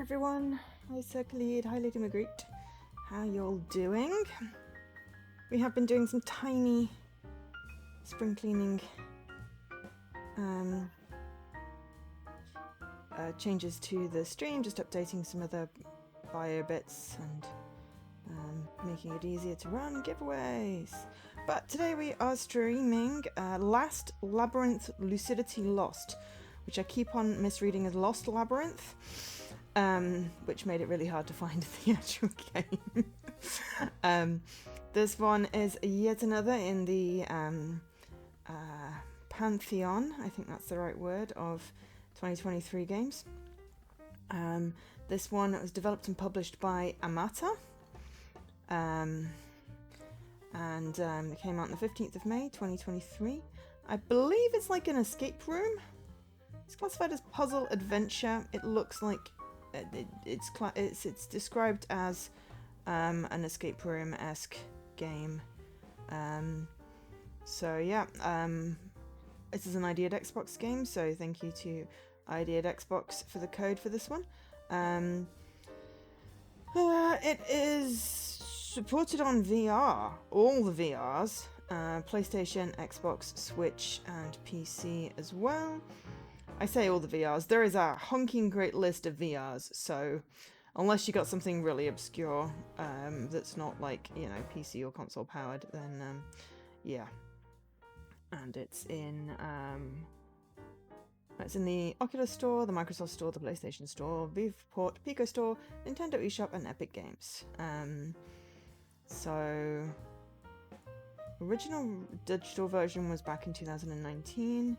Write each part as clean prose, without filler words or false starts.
everyone. Hi Circlead, hi Lady Magritte. How y'all doing? We have been doing some tiny spring cleaning changes to the stream, just updating some other bio bits and making it easier to run giveaways. But today we are streaming Last Labyrinth Lucidity Lost, which I keep on misreading as Lost Labyrinth, which made it really hard to find the actual game. This one is yet another in the pantheon, I think that's the right word, of 2023 games. This one was developed and published by Amata, and it came out on the 15th of May 2023. I believe it's like an escape room. It's classified as puzzle adventure. It looks like it's described as an escape room-esque game. So yeah, this is an Ideated Xbox game, so thank you to Ideated Xbox for the code for this one. It is supported on VR, all the VRs, PlayStation, Xbox, Switch, and PC as well. I say all the VRs, there is a honking great list of VRs, so unless you got something really obscure that's not like, you know, PC or console powered, then yeah. And it's in the Oculus Store, the Microsoft Store, the PlayStation Store, Viveport, Pico Store, Nintendo eShop, and Epic Games. So original digital version was back in 2019.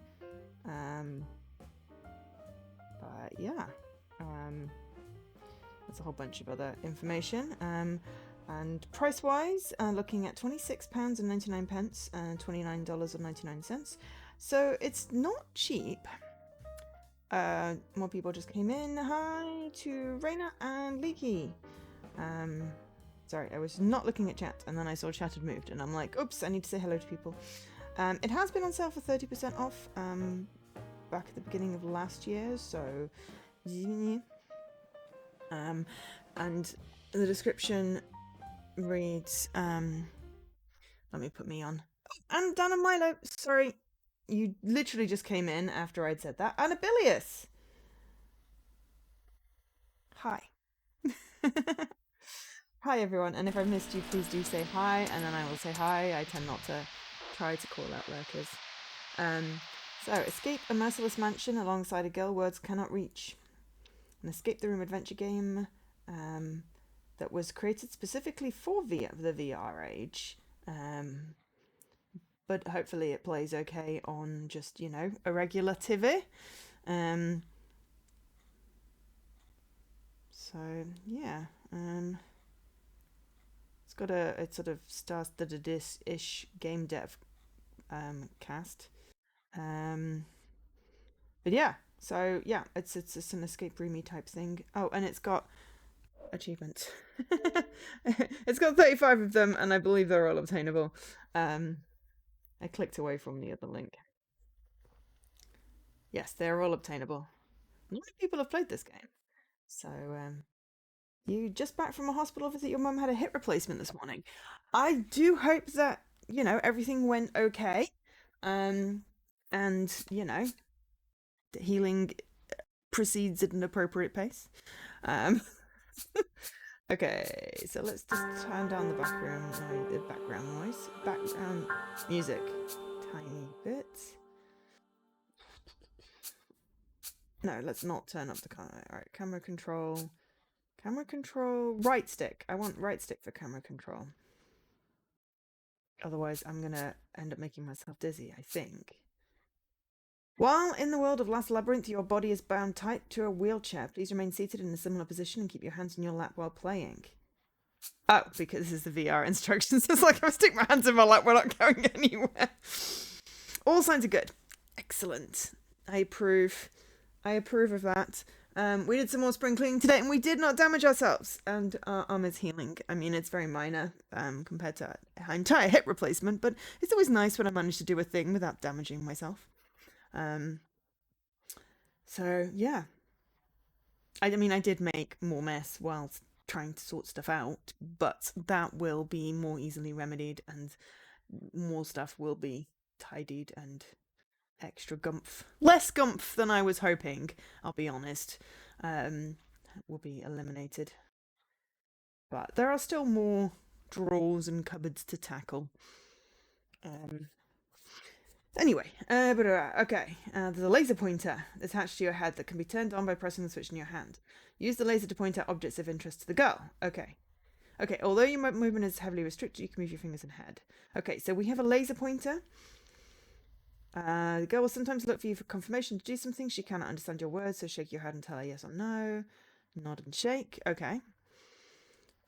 But yeah, there's a whole bunch of other information. And price-wise, looking at £26.99 and $29.99. So it's not cheap. More people just came in. Hi to Raina and Leaky. Sorry, I was not looking at chat, and then I saw chat had moved, and I'm like, oops, I need to say hello to people. It has been on sale for 30% off back at the beginning of last year, so yeah. And the description reads, let me put me on. Oh, and Dan and Milo, sorry, you literally just came in after I'd said that. And Abilius! Hi. Hi everyone, and if I missed you, please do say hi, and then I will say hi. I tend not to try to call out lurkers. So, escape a merciless mansion alongside a girl words cannot reach. An escape the room adventure game that was created specifically for the VR age. But hopefully it plays okay on just, you know, a regular TV. So, yeah. It's got a sort of star-studded-ish game dev cast. But yeah, so yeah, it's an escape roomy type thing. Oh, and it's got achievements. It's got 35 of them, and I believe they're all obtainable. I clicked away from the other link. Yes, they're all obtainable. A lot of people have played this game. So, you just back from a hospital visit, your mum had a hip replacement this morning. I do hope that, you know, everything went okay. And, you know, the healing proceeds at an appropriate pace. Okay, so let's just turn down the background noise, background music, tiny bit. No, let's not turn up the camera. All right, camera control, right stick. I want right stick for camera control. Otherwise, I'm gonna end up making myself dizzy, I think. While in the world of Last Labyrinth, your body is bound tight to a wheelchair. Please remain seated in a similar position and keep your hands in your lap while playing. Oh, because this is the VR instructions. It's like if I stick my hands in my lap, we're not going anywhere. All signs are good. Excellent. I approve of that. We did some more spring cleaning today, and we did not damage ourselves. And our arm is healing. I mean, it's very minor compared to an entire hip replacement, but it's always nice when I manage to do a thing without damaging myself. So yeah, I mean, I did make more mess whilst trying to sort stuff out, but that will be more easily remedied and more stuff will be tidied and extra gumph. Less gumph than I was hoping, I'll be honest, will be eliminated. But there are still more drawers and cupboards to tackle. Anyway, okay. There's a laser pointer attached to your head that can be turned on by pressing the switch in your hand. Use the laser to point out objects of interest to the girl. Okay. Okay, although your movement is heavily restricted, you can move your fingers and head. Okay, so we have a laser pointer. The girl will sometimes look for you for confirmation to do something. She cannot understand your words, so shake your head and tell her yes or no. Nod and shake. Okay.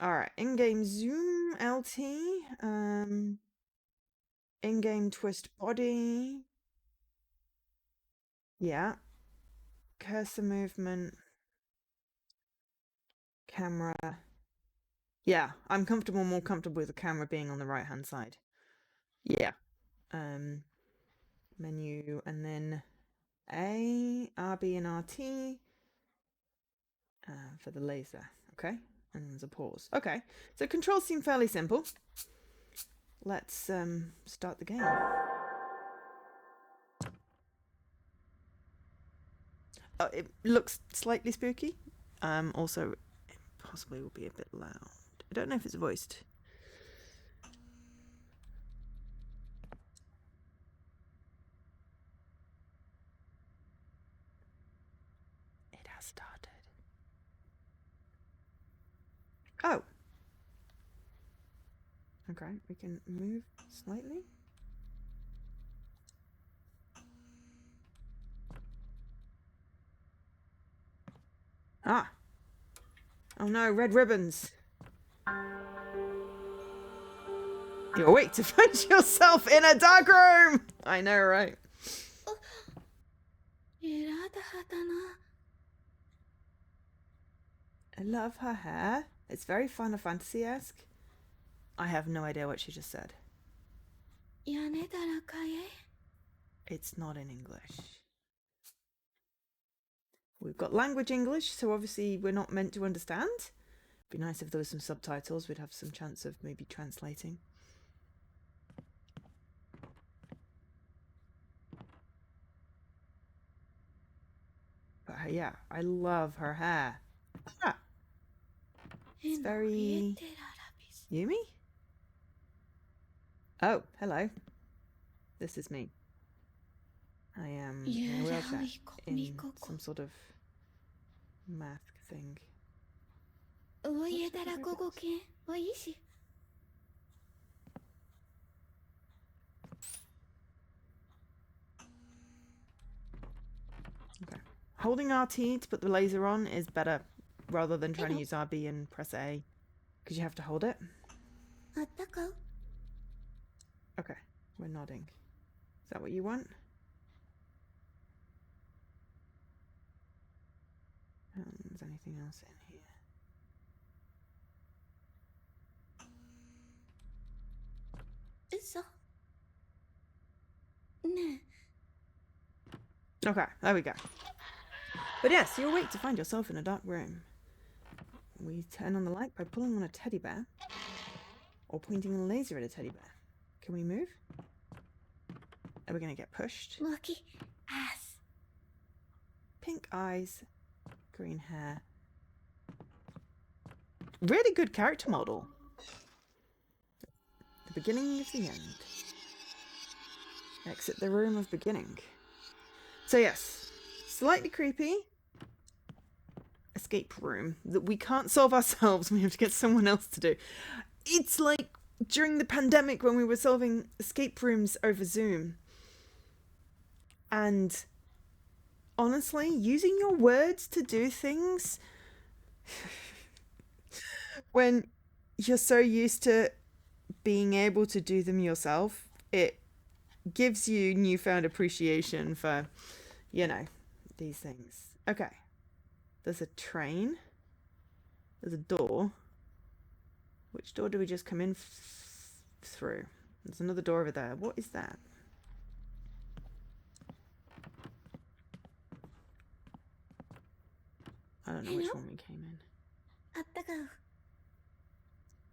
Alright, in-game zoom, LT. In-game twist body. Yeah. Cursor movement. Camera. Yeah, I'm more comfortable with the camera being on the right-hand side. Yeah. Menu, and then A, RB, and RT for the laser. Okay, and there's a pause. Okay, so controls seem fairly simple. Let's start the game. Oh, it looks slightly spooky. Also, it possibly will be a bit loud. I don't know if it's voiced. It has started. Oh. Okay, we can move slightly. Ah. Oh no, red ribbons. You're awake to find yourself in a dark room! I know, right? I love her hair. It's very Final Fantasy-esque. I have no idea what she just said. It's not in English. We've got language English, so obviously we're not meant to understand. It'd be nice if there was some subtitles. We'd have some chance of maybe translating. But yeah, I love her hair. Ah. It's very... Yumi? Oh, hello. This is me. I am in a wheelchair in some sort of mask thing. Okay. Holding RT to put the laser on is better rather than trying to use RB and press A, because you have to hold it. Okay, we're nodding. Is that what you want? Is anything else in here? Okay, there we go. But yes, you're awake to find yourself in a dark room. We turn on the light by pulling on a teddy bear or pointing a laser at a teddy bear. Can we move? Are we going to get pushed? Ass. Pink eyes, green hair. Really good character model. The beginning of the end. Exit the room of beginning. So yes, slightly creepy. Escape room that we can't solve ourselves. We have to get someone else to do. It's like during the pandemic when we were solving escape rooms over Zoom. And honestly, using your words to do things when you're so used to being able to do them yourself, it gives you newfound appreciation for, you know, these things. Okay. There's a train. There's a door. Which door do we just come in through? There's another door over there. What is that? I don't know which one we came in.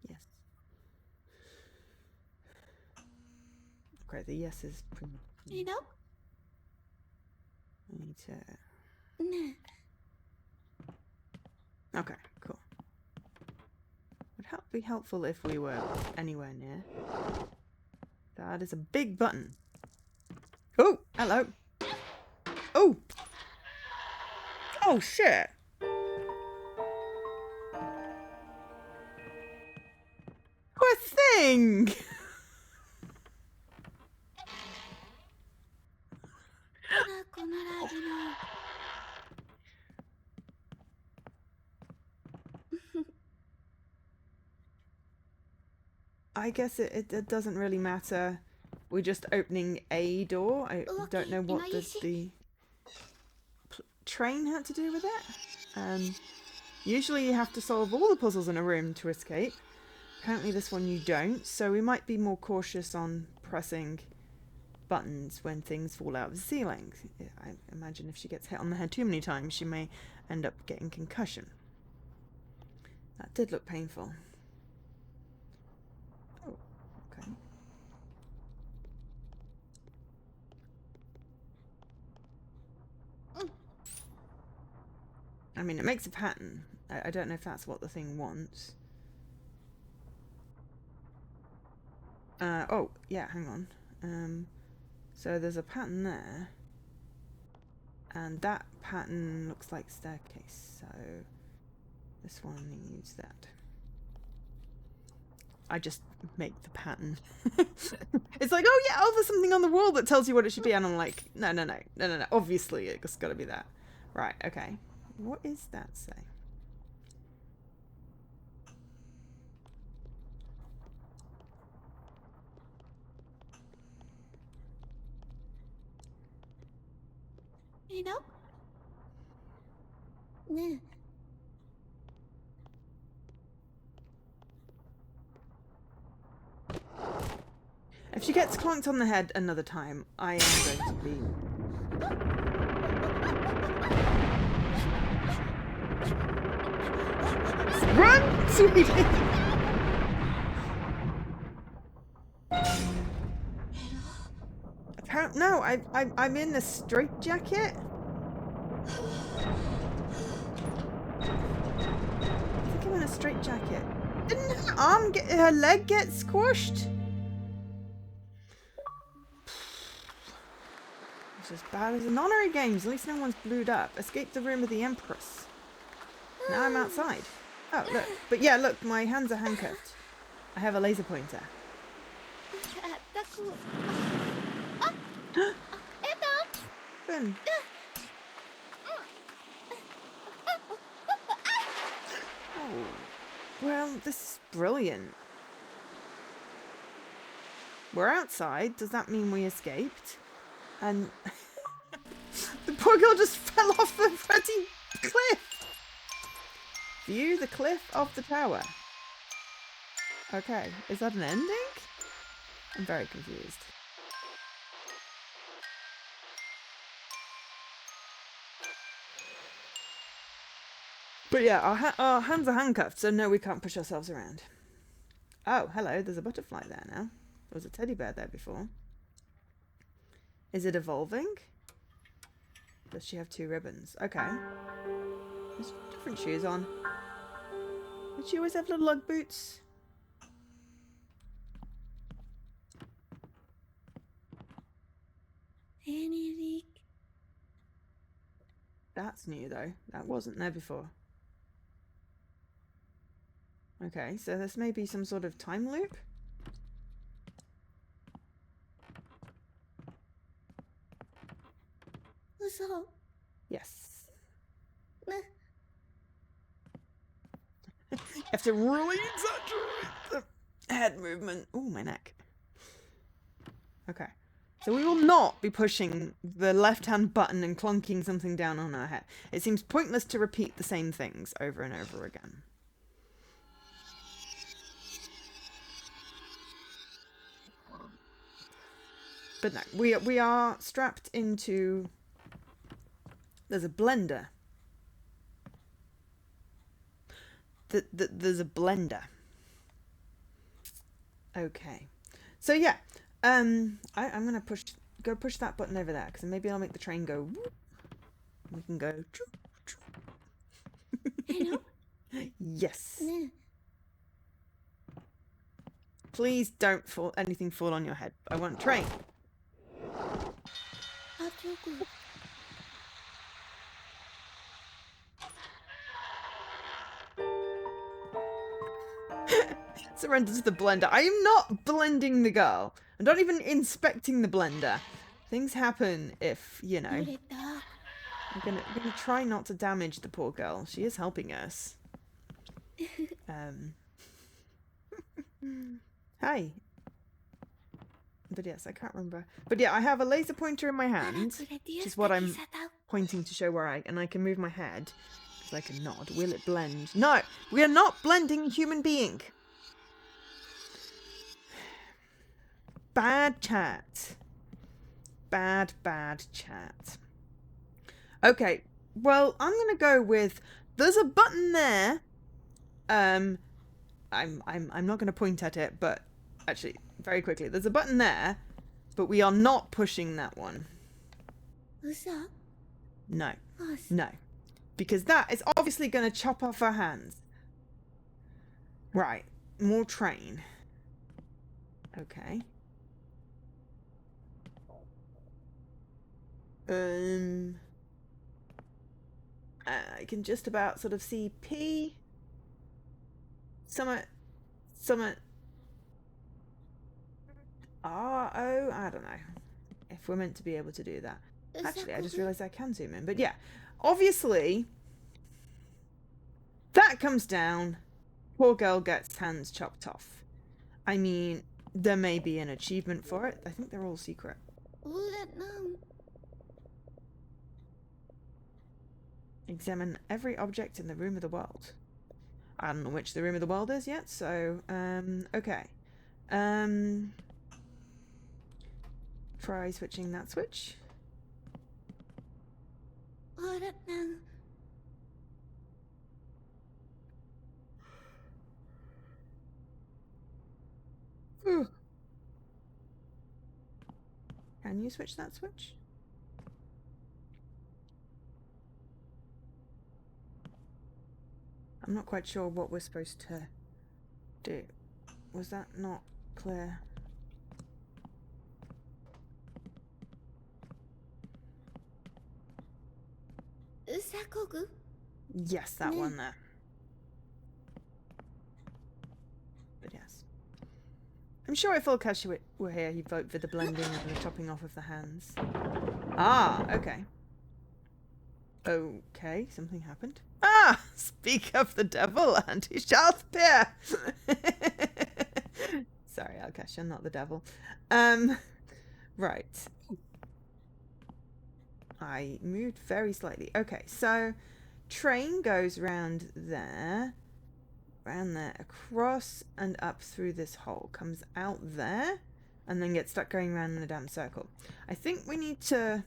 Yes. Okay, the yes is pretty... I need to... Okay, cool. Would be helpful if we were anywhere near. That is a big button. Oh, hello. Oh! Oh, shit! Poor thing! I guess it doesn't really matter. We're just opening a door. I don't know what the train had to do with it. Usually you have to solve all the puzzles in a room to escape. Apparently this one you don't, so we might be more cautious on pressing buttons when things fall out of the ceiling. I imagine if she gets hit on the head too many times, she may end up getting concussion. That did look painful. Oh, okay. I mean, it makes a pattern. I don't know if that's what the thing wants. Oh, yeah, hang on. So there's a pattern there. And that pattern looks like staircase, so this one needs that. I just make the pattern. It's like, oh yeah, oh, there's something on the wall that tells you what it should be, and I'm like, no. Obviously, it's got to be that. Right, okay. What is that say? If she gets clonked on the head another time, I am going to be... Run, sweetie! Apparently, no, I'm in a straitjacket. I think I'm in a straitjacket. Didn't her leg get squished? It's as bad as in honorary games. At least no one's blued up. Escape the room of the Empress. Now I'm outside. Oh, look. But yeah, look, my hands are handcuffed. I have a laser pointer. Fun. Oh, well, this is brilliant. We're outside. Does that mean we escaped? And the poor girl just fell off the bloody cliff. View the cliff of the tower. Okay, is that an ending? I'm very confused. But yeah, our hands are handcuffed, so no, we can't push ourselves around. Oh, hello, there's a butterfly there now. There was a teddy bear there before. Is it evolving? Does she have 2 ribbons? Okay. There's different shoes on. Did she always have little lug boots? That's new though. That wasn't there before. Okay, so this may be some sort of time loop? Yes. You have to really exaggerate the head movement. Oh, my neck. Okay. So we will not be pushing the left-hand button and clunking something down on our head. It seems pointless to repeat the same things over and over again. But no, we are strapped into... There's a blender. there's a blender. Okay. So yeah, I'm gonna push that button over there, because maybe I'll make the train go whoop. We can go. Hello? Yes. Please don't anything fall on your head. I want train. Surrender to the blender. I am not blending the girl. I'm not even inspecting the blender. Things happen if, you know. I'm gonna try not to damage the poor girl. She is helping us. Hi. But yes, I can't remember. But yeah, I have a laser pointer in my hand, which is what I'm pointing to show where and I can move my head, because I can nod. Will it blend? No! We are not blending a human being! Bad chat. Bad chat. Okay, well, I'm gonna go with, there's a button there. I'm not gonna point at it, but actually, very quickly, there's a button there, but we are not pushing that one. No. No. Because that is obviously gonna chop off our hands. Right. More train. Okay. I can just about sort of see P. Summit. R-O. I don't know if we're meant to be able to do that. Actually, I just realised I can zoom in. But yeah, obviously, that comes down. Poor girl gets hands chopped off. I mean, there may be an achievement for it. I think they're all secret. Examine every object in the room of the world. I don't know which the room of the world is yet, so, okay. Try switching that switch. Can you switch that switch? I'm not quite sure what we're supposed to do. Was that not clear? Yes, that one there. But yes. I'm sure if Ulkashi were here, he'd vote for the blending and the chopping off of the hands. Ah, okay. Okay, something happened. Ah! Speak of the devil, and he shall appear! Sorry, Alkash, I'm not the devil. Right. I moved very slightly. Okay, so train goes round there, across and up through this hole, comes out there, and then gets stuck going around in a damn circle. I think we need to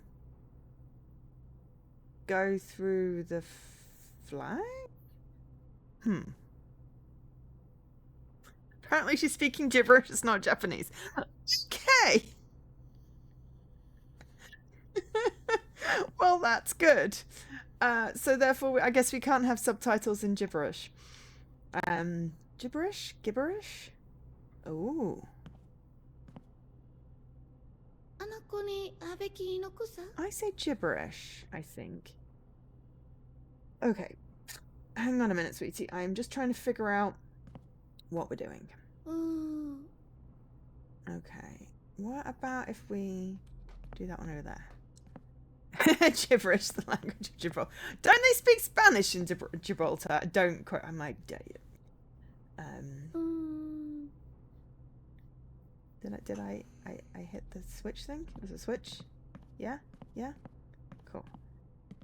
go through the flag? Apparently she's speaking gibberish, it's not Japanese. Okay! Well, that's good. So therefore, I guess we can't have subtitles in gibberish. Gibberish? Oh. I say gibberish, I think. Okay. Hang on a minute, sweetie. I'm just trying to figure out what we're doing. Okay. What about if we do that one over there? Gibberish, the language of Gibraltar. Don't they speak Spanish in Gibraltar? Don't quote. I might dare you. Did I hit the switch thing? Was it a switch? Yeah? Cool.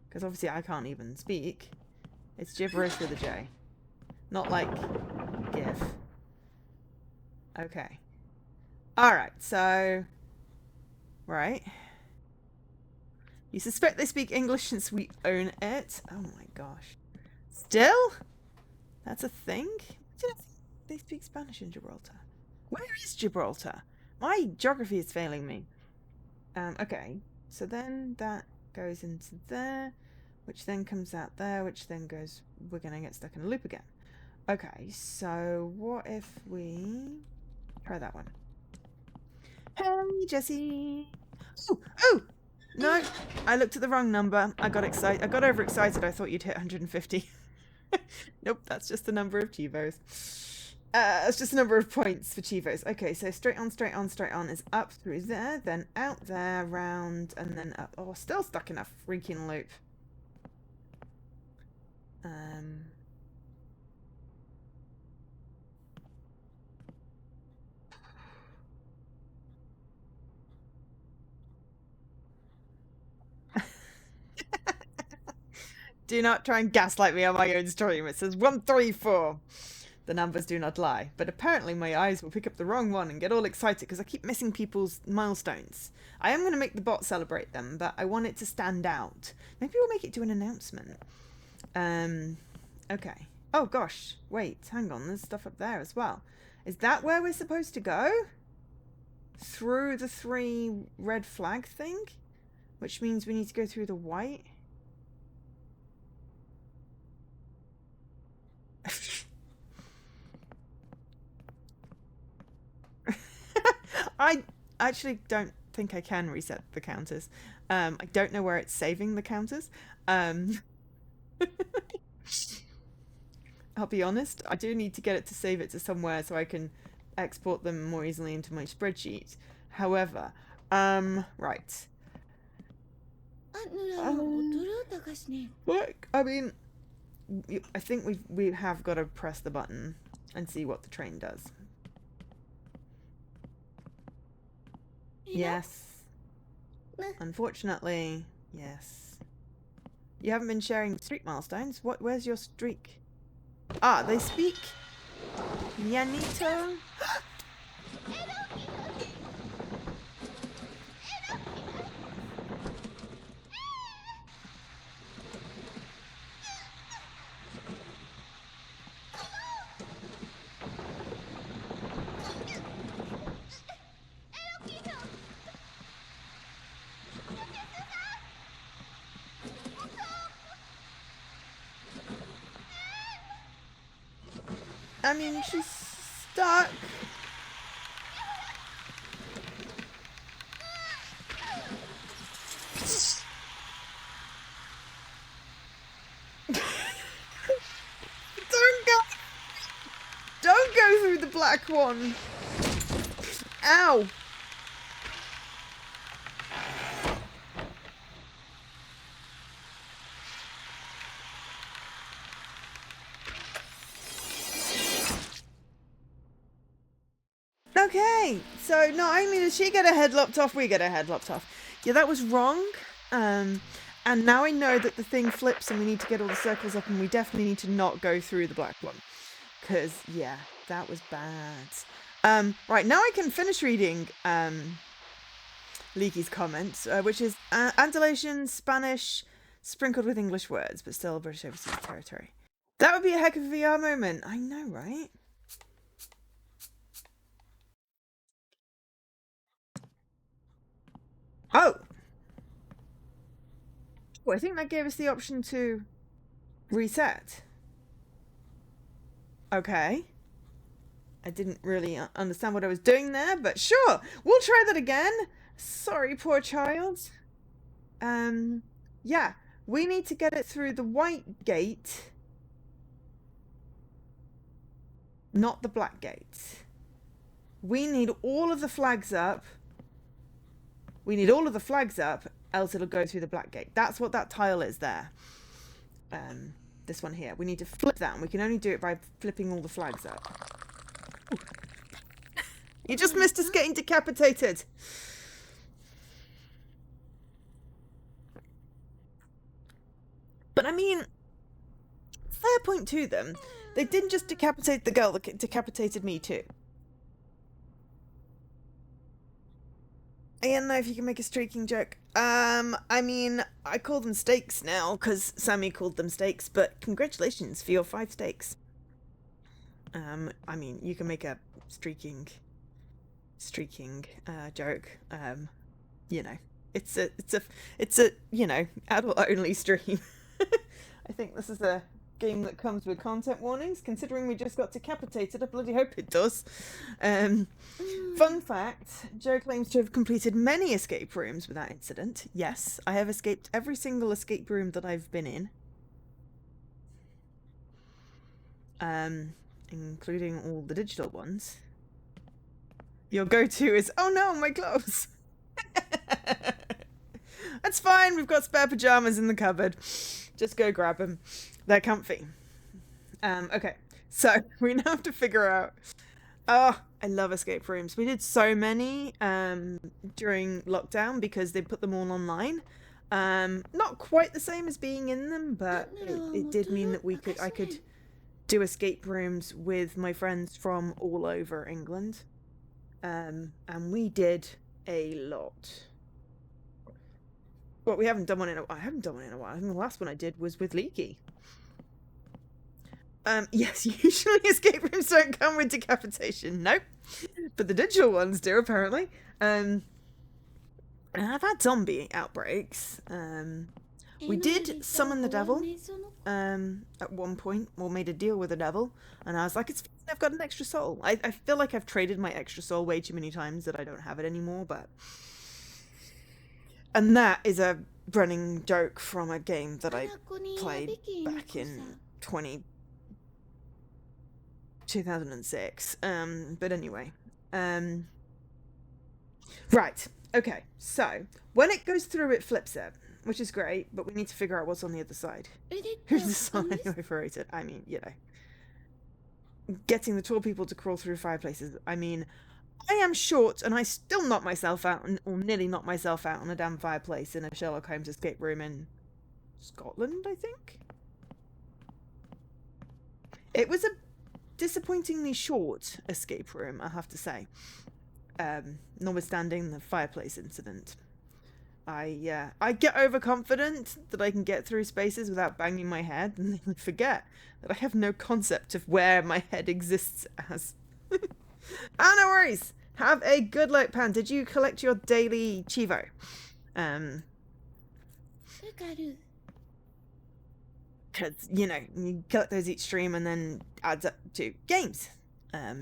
Because obviously I can't even speak. It's gibberish with a J. Not like GIF. Okay. Alright, so... Right. You suspect they speak English since we own it? Oh my gosh. Still? That's a thing? Did I think they speak Spanish in Gibraltar? Where is Gibraltar? My geography is failing me. Okay. So then that goes into there, which then comes out there, which then goes... We're going to get stuck in a loop again. Okay, so what if we... Try that one. Hey, Jesse! Oh! Oh! No! I looked at the wrong number. I got excited. I got overexcited. I thought you'd hit 150. Nope, that's just the number of Chivos. It's just the number of points for Chivos. Okay, so straight on, straight on, straight on is up through there, then out there, round, and then up. Oh, still stuck in a freaking loop. Do not try and gaslight me on my own stream. It says 134. The numbers do not lie. But apparently my eyes will pick up the wrong one and get all excited because I keep missing people's milestones. I am going to make the bot celebrate them, but I want it to stand out. Maybe we'll make it do an announcement. Okay. Oh gosh, wait, hang on, there's stuff up there as well. Is that where we're supposed to go? Through the 3 red flag thing? Which means we need to go through the white? I actually don't think I can reset the counters. I don't know where it's saving the counters. I'll be honest, I do need to get it to save it to somewhere so I can export them more easily into my spreadsheet. However, right. What? I mean, I think we have got to press the button and see what the train does. Yes. Unfortunately, yes. You haven't been sharing streak milestones. Where's your streak? Ah, they speak Yanito. I mean, she's stuck. Don't go through the black one. Ow. Okay, so not only does she get her head lopped off, we get her head lopped off. Yeah, that was wrong. And now I know that the thing flips and we need to get all the circles up and we definitely need to not go through the black one. Because, yeah, that was bad. Right, now I can finish reading Leaky's comments, which is Andalusian, Spanish, sprinkled with English words, but still British overseas territory. That would be a heck of a VR moment. I know, right? Oh! I think that gave us the option to reset. Okay. I didn't really understand what I was doing there, but sure, we'll try that again. Sorry, poor child. Yeah, we need to get it through the white gate, not the black gate. We need all of the flags up. We need all of the flags up, else it'll go through the black gate. That's what that tile is there. This one here. We need to flip that, and we can only do it by flipping all the flags up. You just missed us getting decapitated. But I mean, fair point to them. They didn't just decapitate the girl, they decapitated me too. I don't know if you can make a streaking joke. I mean, I call them steaks now because Sammy called them steaks, but congratulations for your 5 steaks. I mean, you can make a streaking joke. You know, it's a you know, adult only stream. I think this is a game that comes with content warnings. Considering we just got decapitated, I bloody hope it does. Fun fact: Joe claims to have completed many escape rooms without incident. Yes, I have escaped every single escape room that I've been in. Including all the digital ones. Your go-to is, oh no, my clothes. That's fine, we've got spare pajamas in the cupboard. Just go grab them. They're comfy. Okay, so we now have to figure out... Oh, I love escape rooms. We did so many during lockdown because they put them all online. Not quite the same as being in them, but it did mean that I could do escape rooms with my friends from all over England. And we did a lot. Well, we haven't done one in a while. I haven't done one in a while. I think the last one I did was with Leaky. Yes, usually escape rooms don't come with decapitation. Nope. But the digital ones do, apparently. And I've had zombie outbreaks. We did summon the devil at one point, or made a deal with the devil, and I was like, it's fine, I've got an extra soul. I feel like I've traded my extra soul way too many times that I don't have it anymore, but... And that is a running joke from a game that I played back in 2006. But anyway. Right, okay, so when it goes through, it flips it, which is great, but we need to figure out what's on the other side. Who's the sign anyway for it? I mean, you know. Getting the tall people to crawl through fireplaces. I mean, I am short and I still knock myself out, or nearly knock myself out on a damn fireplace in a Sherlock Holmes escape room in Scotland, I think? It was a disappointingly short escape room, I have to say. Notwithstanding the fireplace incident. I get overconfident that I can get through spaces without banging my head, and then I forget that I have no concept of where my head exists as. Ah, no worries. Have a good luck, Pan. Did you collect your daily Chivo? Because, you know, you collect those each stream and then adds up to games. Yeah.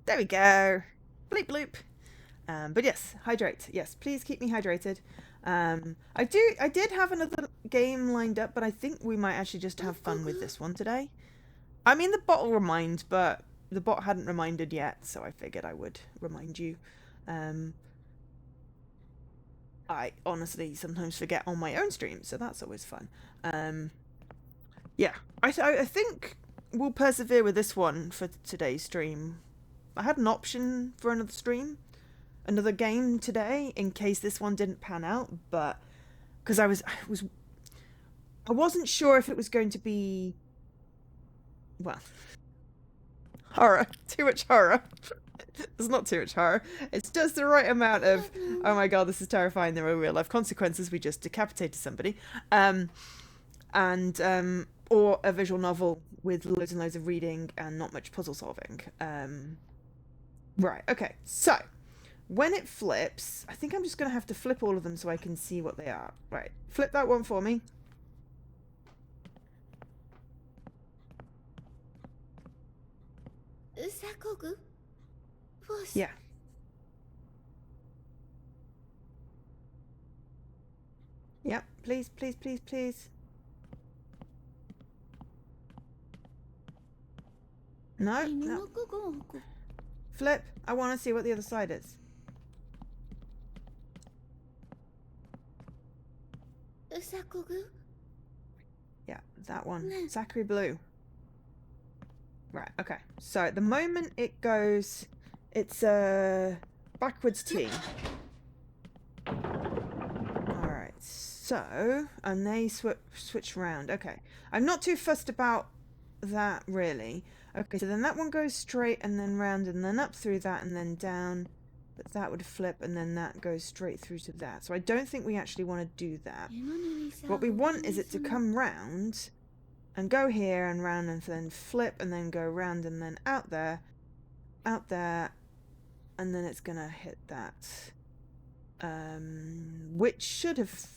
There we go. Bleep bloop. But yes, hydrate. Yes, please keep me hydrated. I did have another game lined up, but I think we might actually just have fun with this one today. I mean, the bot will remind, but the bot hadn't reminded yet, so I figured I would remind you. I honestly sometimes forget on my own stream, so that's always fun. Yeah, I think we'll persevere with this one for today's stream. I had an option for another stream, another game today, in case this one didn't pan out, but because I wasn't sure if it was going to be, well, horror. Too much horror. There's not too much horror. It's just the right amount of, oh my god, this is terrifying. There are real life consequences. We just decapitated somebody. Or a visual novel with loads and loads of reading and not much puzzle solving. Right, okay. So, when it flips, I think I'm just going to have to flip all of them so I can see what they are. Right, flip that one for me. Yeah. Yep, please, please, please, please. No, no. Flip. I want to see what the other side is. Yeah, that one. Zachary Blue. Right, okay. So at the moment it goes... It's a backwards T. Alright, so... And they switch round. Okay. I'm not too fussed about that, really. Okay, so then that one goes straight and then round and then up through that and then down. But that would flip and then that goes straight through to that. So I don't think we actually want to do that. What we want is it to come round and go here and round and then flip and then go round and then out there, and then it's gonna hit that. Which should have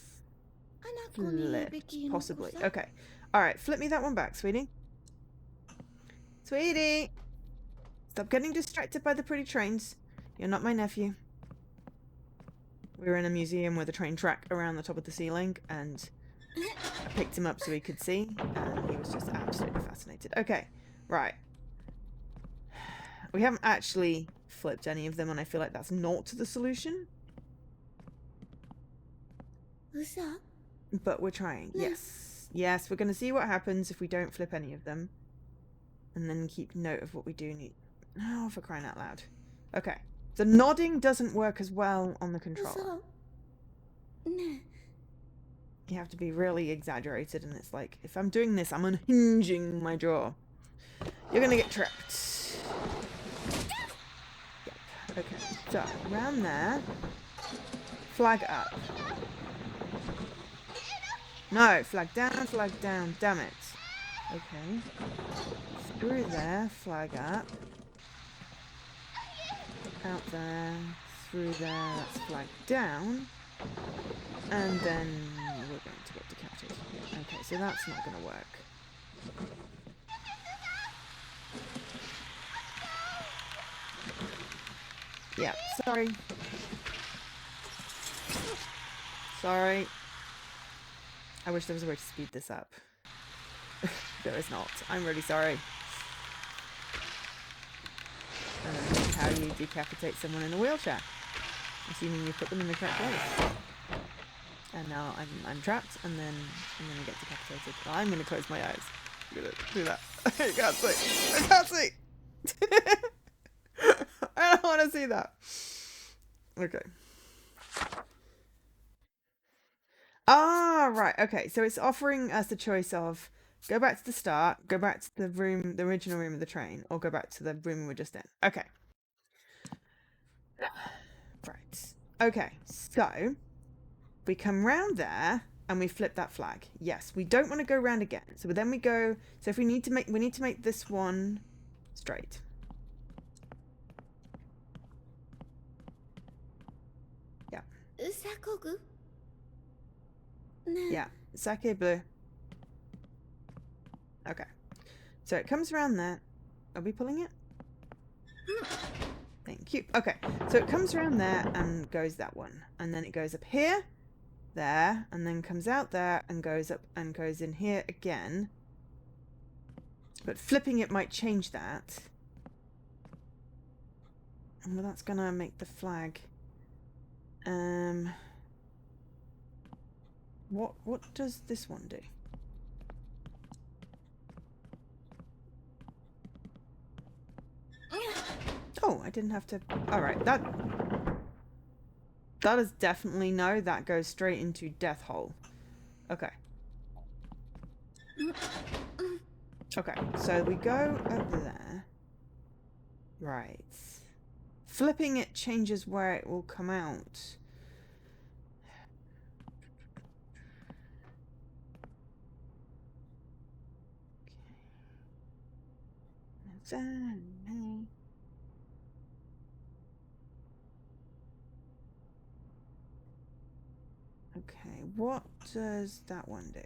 flipped, possibly. Okay. Alright, flip me that one back, sweetie. Sweetie! Stop getting distracted by the pretty trains. You're not my nephew. We were in a museum with a train track around the top of the ceiling, and I picked him up so he could see, and he was just absolutely fascinated. Okay, right. We haven't actually flipped any of them, and I feel like that's not the solution. But we're trying. Yes. Yes, we're going to see what happens if we don't flip any of them. And then keep note of what we do need. Oh, for crying out loud. Okay. The nodding doesn't work as well on the controller. You have to be really exaggerated, and it's like, if I'm doing this, I'm unhinging my jaw. You're going to get tripped. Yep. Okay. So, around there. Flag up. No, flag down, damn it. Okay. Through there, flag up. Out there, through there, that's flag down. And then we're going to get decapitated. Okay, so that's not going to work. Yeah, sorry. Sorry. I wish there was a way to speed this up. There is not. I'm really sorry. How you decapitate someone in a wheelchair. Assuming you put them in the correct place. And now I'm trapped, and then I'm gonna get decapitated. Well, I'm gonna close my eyes. I'm gonna do that. I can't see. I can't see. I don't want to see that. Okay. Ah, right. Okay, so it's offering us the choice of go back to the start, go back to the room, the original room of the train, or go back to the room we were just in. Okay. Right. Okay, so we come round there and we flip that flag. Yes, we don't want to go round again. So then we go. So if we need to make this one straight. Yeah. Yeah. Sake bleu. Okay. So it comes around there. Are we pulling it? Thank you. Okay. So it comes around there and goes that one. And then it goes up here, there, and then comes out there and goes up and goes in here again. But flipping it might change that. Well, that's gonna make the flag. What does this one do? Oh, I didn't have to. All right, that is definitely no. That goes straight into death hole. Okay. Okay, so we go up there. Right. Flipping it changes where it will come out. Okay, what does that one do?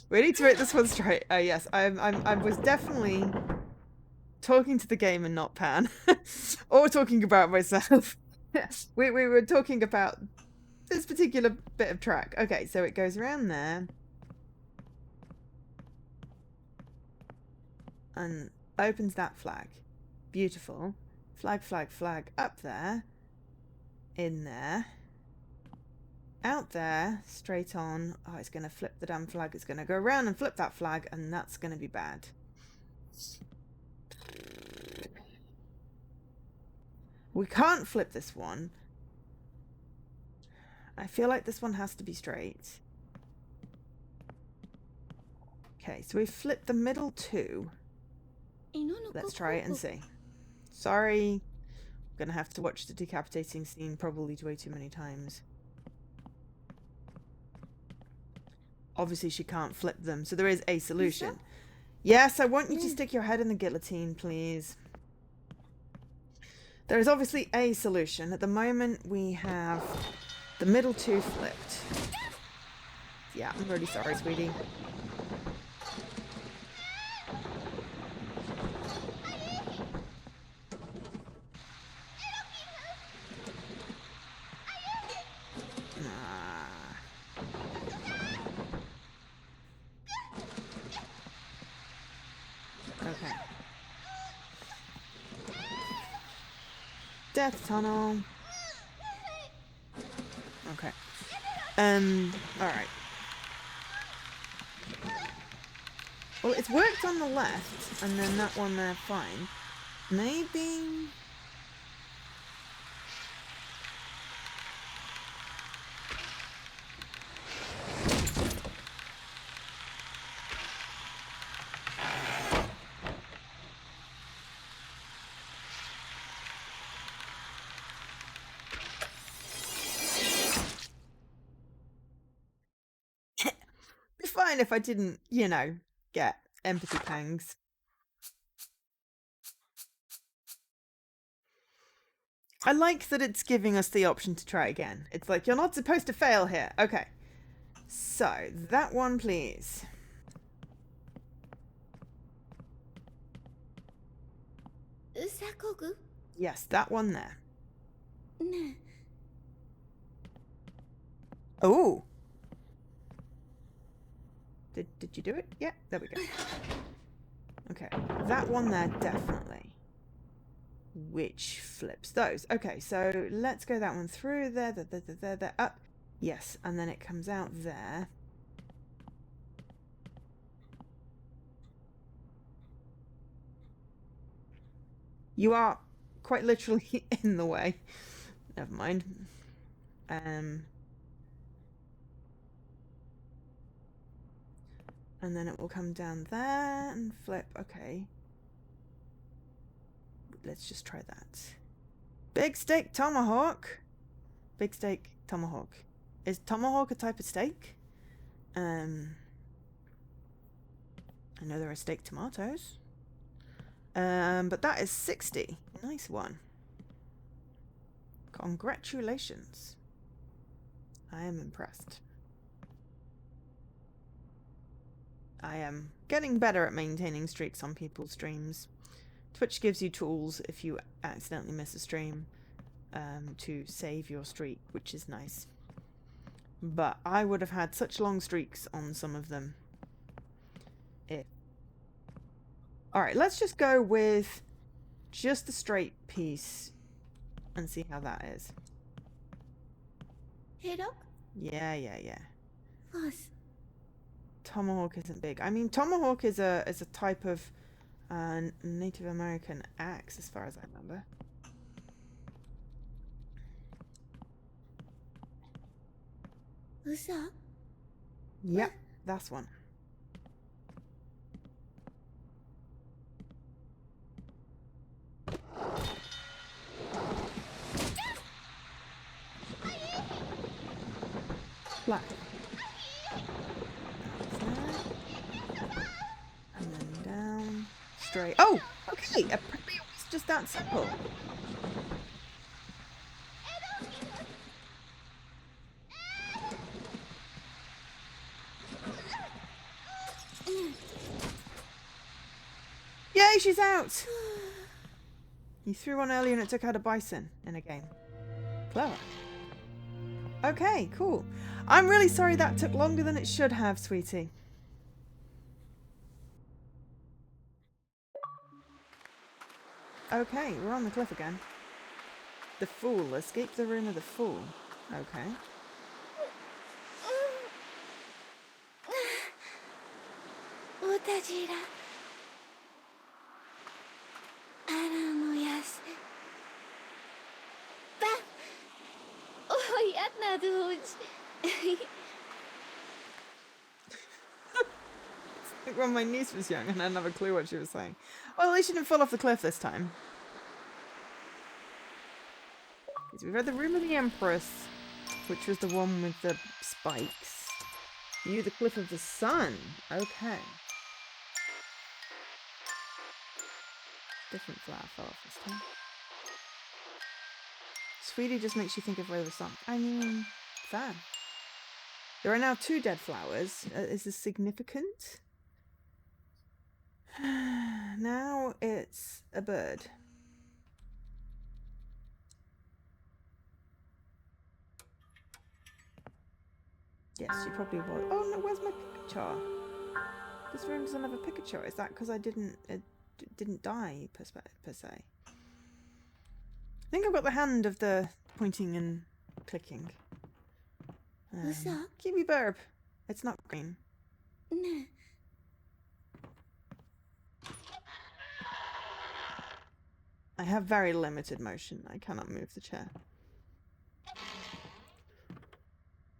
We need to make this one straight. Oh yes, I was definitely talking to the game and not Pan, or talking about myself. we were talking about this particular bit of track. Okay, so it goes around there and opens that flag. Beautiful. Flag, flag, flag up there. In there. Out there. Straight on. Oh, it's going to flip the damn flag. It's going to go around and flip that flag, and that's going to be bad. We can't flip this one. I feel like this one has to be straight. Okay, so we've flipped the middle two. Let's try it and see. Sorry. Gonna have to watch the decapitating scene probably way too many times. Obviously she can't flip them, so there is a solution. Yes, I want you to stick your head in the guillotine, please. There is obviously a solution. At the moment, we have the middle two flipped. Yeah, I'm really sorry, sweetie. Okay. Death tunnel. Okay. Alright. Well, it's worked on the left, and then that one there, fine. Maybe... Be fine if I didn't, you know, get empathy pangs. I like that it's giving us the option to try again. It's like, you're not supposed to fail here. Okay. So, that one, please. Yes, that one there. Oh. Did you do it? Yeah, there we go. Okay, that one there, definitely. Which flips those. Okay, so let's go that one through there, there, up. Yes, and then it comes out there. You are quite literally in the way. Never mind. And then it will come down there and flip. Okay. Let's just try that. Big steak tomahawk. Big steak tomahawk. Is tomahawk a type of steak? I know there are steak tomatoes. But that is 60. Nice one. Congratulations. I am impressed. I am getting better at maintaining streaks on people's streams. Twitch gives you tools if you accidentally miss a stream to save your streak, which is nice. But I would have had such long streaks on some of them. Alright, let's just go with just the straight piece and see how that is. Yeah. Tomahawk isn't big. I mean, tomahawk is a type of Native American axe, as far as I remember. Yep, that's one. Black. And then down. Straight. Oh! Okay! Apparently it was just that simple. Yay, she's out! You threw one earlier and it took out a bison in a game. Clever. Okay, cool. I'm really sorry that took longer than it should have, sweetie. Okay, we're on the cliff again. The Fool. Escape the room of the Fool. Okay. Like when my niece was young and I didn't have a clue what she was saying. Well, at least she didn't fall off the cliff this time. We've read The Room of the Empress, which was the one with the spikes. You, the Cliff of the Sun. Okay. Different flower fell off this time. Sweetie just makes you think of Rover Song. I mean, fair. There are now 2 dead flowers. Is this significant? Now it's a bird. Yes, you probably was. Oh no, where's my picture? This room doesn't have a picture. Is that because I didn't die per se? I think I've got the hand of the pointing and clicking. Kiwi burb. It's not green. I have very limited motion. I cannot move the chair.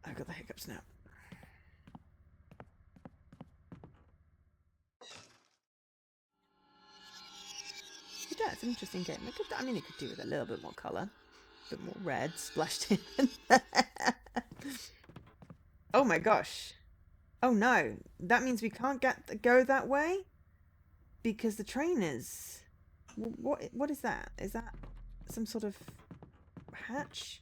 I've got the hiccups now. Yeah, it's an interesting game. It could do with a little bit more colour. A bit more red splashed in. Oh my gosh. Oh no. That means we can't go that way? Because the train is... What is that? Is that some sort of hatch?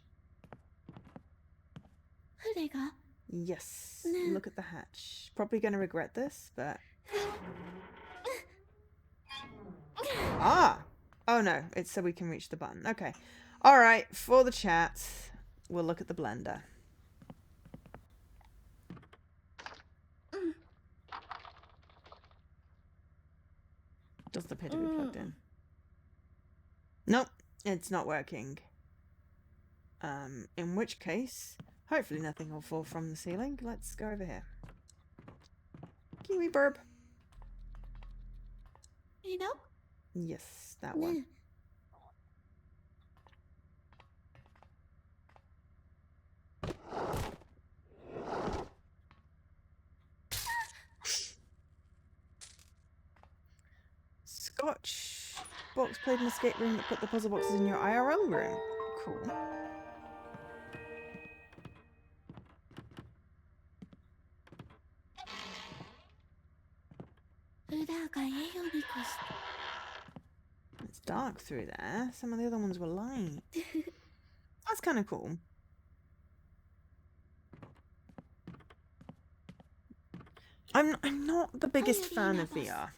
Yes. Look at the hatch. Probably going to regret this, but... Ah! Oh no, it's so we can reach the button. Okay. Alright, for the chat, we'll look at the blender. Does the appear to be plugged in? Nope, it's not working. In which case, hopefully nothing will fall from the ceiling. Let's go over here. Kiwi burb. Yes, that one. Scotch box played an escape room that put the puzzle boxes in your IRL room. Cool. It's dark through there. Some of the other ones were light. That's kind of cool. I'm not the biggest fan of VR.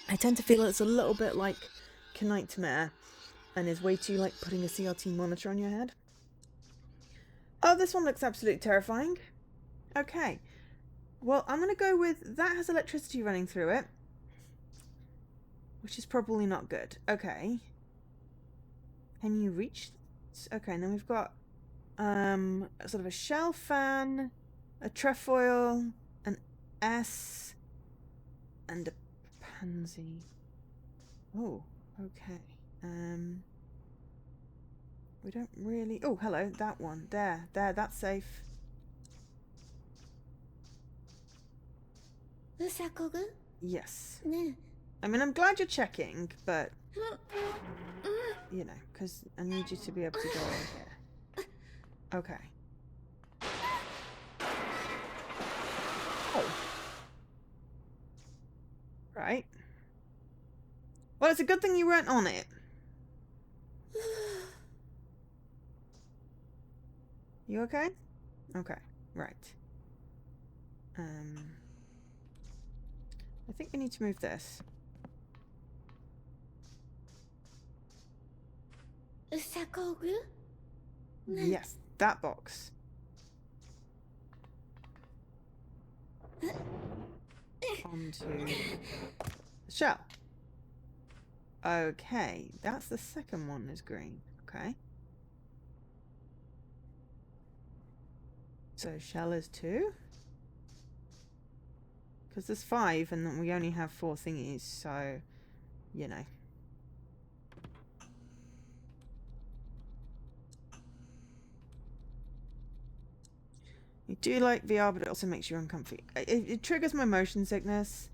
I tend to feel it's a little bit like Knightmare and is way too like putting a CRT monitor on your head. Oh, this one looks absolutely terrifying. Okay. Well, I'm going to go with that has electricity running through it, which is probably not good. Okay. Can you reach? Okay, and then we've got sort of a shell fan, a trefoil, an S, and a pansy. Oh, okay. We don't really... Oh, hello, that one. There, that's safe. Yes. I mean, I'm glad you're checking, but... You know, because I need you to be able to go in here. Okay. Oh. Right. Well, it's a good thing you weren't on it. You okay? Okay, right. I think we need to move this. Yes, that box. Onto the shell. Okay, that's the second one is green. Okay. So shell is 2. Because there's 5 and then we only have 4 thingies, so, you know. You do like VR, but it also makes you uncomfy. It triggers my motion sickness.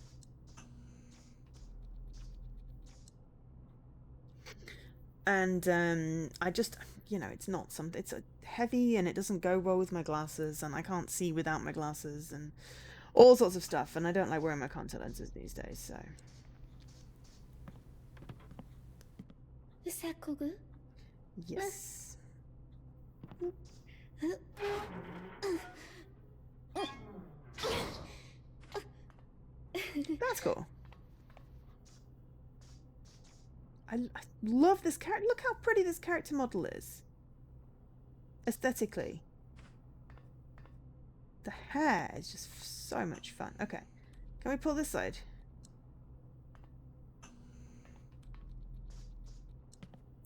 And I just, you know, it's not something, it's heavy and it doesn't go well with my glasses, and I can't see without my glasses and all sorts of stuff, and I don't like wearing my contact lenses these days, so. Yes. That's cool. I love this character. Look how pretty this character model is. Aesthetically. The hair is just so much fun. Okay. Can we pull this side?